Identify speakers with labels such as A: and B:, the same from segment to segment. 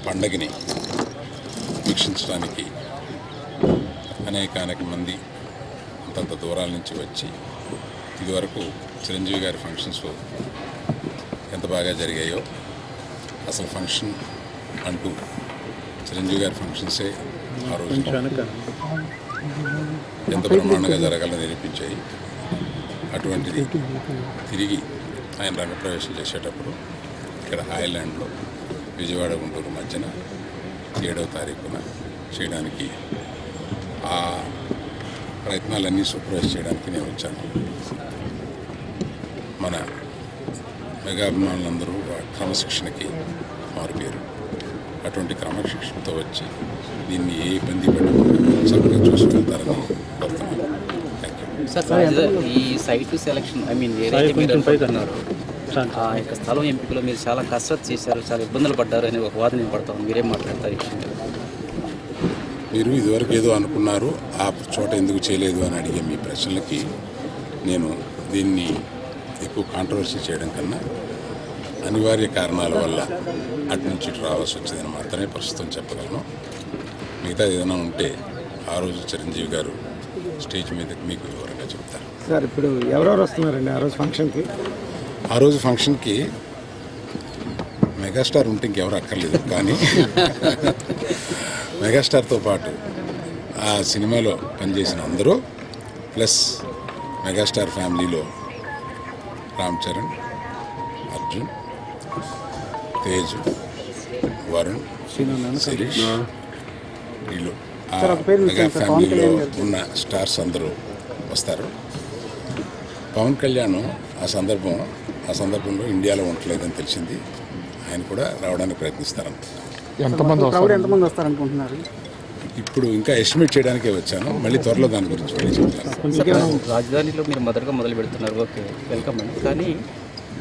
A: పండగని వీక్షించడానికి అనేక మంది అంతంత దూరాల నుంచి వచ్చి ఇదివరకు చిరంజీవి గారి ఫంక్షన్స్ ఎంత బాగా జరిగాయో అసలు ఫంక్షన్ అంటూ చిరంజీవి గారి ఫంక్షన్సే ఆ రోజు ఎంత బ్రహ్మాండంగా జరగాలని నిరూపించాయి. అటువంటిది తిరిగి ఆయన రంగప్రవేశం చేసేటప్పుడు ఇక్కడ హాయ్లాండ్లో విజయవాడ గుంటూరు మధ్యన 7వ తారీఖున చేయడానికి ఆ ప్రయత్నాలన్నీ సూపర్వైజ్ చేయడానికి నేను వచ్చాను. మన మెగా అభిమానులందరూ క్రమశిక్షణకి మారిపోయారు. అటువంటి క్రమశిక్షణతో వచ్చి దీన్ని ఏ ఇబ్బంది పెట్టకుండా చక్కగా చూసుకెళ్తారని కోరుతున్నాను.
B: సార్ ఈ సైట్ సెలక్షన్ ఏదైతే మీరు అనుకుంటున్నారు ఆ యొక్క స్థలం ఎంపికలో మీరు చాలా కసరత్తు చేశారు, చాలా ఇబ్బందులు పడ్డారు అని ఒక వాదన పడతాం. మీరేం మాట్లాడతారు?
A: మీరు ఇదివరకు ఏదో అనుకున్నారు, ఆ చోట ఎందుకు చేయలేదు అని అడిగే మీ ప్రశ్నలకి నేను దీన్ని ఎక్కువ కాంట్రవర్సీ చేయడం కన్నా అనివార్య కారణాల వల్ల అటు నుంచి ఇటు రావాల్సి వచ్చిందని మాత్రమే ప్రస్తుతం చెప్పగలను. మిగతా ఏదైనా ఉంటే ఆ రోజు చిరంజీవి గారు స్టేజ్ మీద మీకు వివరంగా చెప్తారు.
C: సార్ ఇప్పుడు ఎవరెవరు వస్తున్నారండి ఆ రోజు ఫంక్షన్కి?
A: ఆ రోజు ఫంక్షన్కి మెగాస్టార్ ఉంటే ఇంకెవరు అక్కర్లేదు, కానీ మెగాస్టార్తో పాటు ఆ సినిమాలో పనిచేసిన అందరూ ప్లస్ మెగాస్టార్ ఫ్యామిలీలో రామ్ చరణ్, అర్జున్, తేజ్, వరుణ్, శిరీష్, వీళ్ళు ఆ మెగా ఫ్యామిలీలో ఉన్న స్టార్స్ అందరూ వస్తారు. పవన్ కళ్యాణ్ ఆ సందర్భంలో ఇండియాలో ఉండలేదని తెలిసింది. ఆయన కూడా రావడానికి ప్రయత్నిస్తారని.
C: ఎంతమంది వస్తారనుకుంటున్నారు?
A: ఇప్పుడు ఇంకా ఎస్టిమేట్ చేయడానికే వచ్చాను. మళ్ళీ త్వరలో దాని గురించి మళ్ళీ చెప్తాను.
B: రాజధానిలో మీరు మొదలు పెడుతున్నారు, ఓకే, వెల్కమ్ అండి. కానీ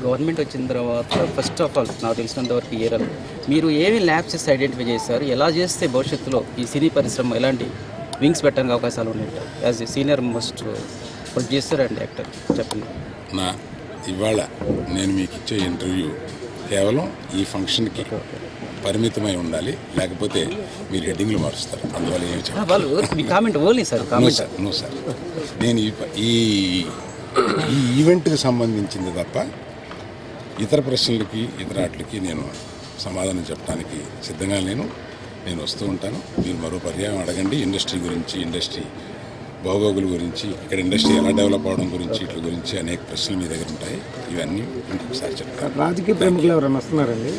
B: గవర్నమెంట్ వచ్చిన తర్వాత ఫస్ట్ ఆఫ్ ఆల్ నాకు తెలిసినంత వరకు ఏరాలు మీరు ఏమి ల్యాబ్సెస్ ఐడెంటిఫై చేశారు? ఎలా చేస్తే భవిష్యత్తులో ఈ సినీ పరిశ్రమ ఎలాంటి వింగ్స్ పెట్టడానికి అవకాశాలు ఉన్నాయి? As a senior most producer and actor చెప్పండి.
A: ఇవాళ నేను మీకు ఇచ్చే ఇంటర్వ్యూ కేవలం ఈ ఫంక్షన్కి పరిమితమై ఉండాలి, లేకపోతే మీరు హెడ్డింగ్లు మారుస్తారు. అందువల్ల ఏమి చెప్పాలి? నో సార్, నేను ఈ ఈవెంట్కి సంబంధించింది తప్ప ఇతర ప్రశ్నలకి ఇతర వాటికి నేను సమాధానం చెప్పడానికి సిద్ధంగా నేను వస్తూ ఉంటాను. మీరు మరో పర్యాయం అడగండి. ఇండస్ట్రీ గురించి, ఇండస్ట్రీ బాగోగుల గురించి, ఇక్కడ ఇండస్ట్రీ ఎలా డెవలప్ అవడం గురించి, వీటి గురించి అనేక ప్రశ్నలు మీ దగ్గర ఉంటాయి. ఇవన్నీ ఇంకొకసారి చెప్తాను.
C: రాజకీయ ప్రముఖులు ఎవరైనా వస్తున్నారండి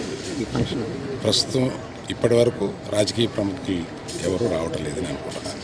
C: ఈ ఫంక్షన్?
A: ప్రస్తుతం ఇప్పటి వరకు రాజకీయ ప్రముఖులు ఎవరు రావటం లేదని అనుకుంటున్నాను.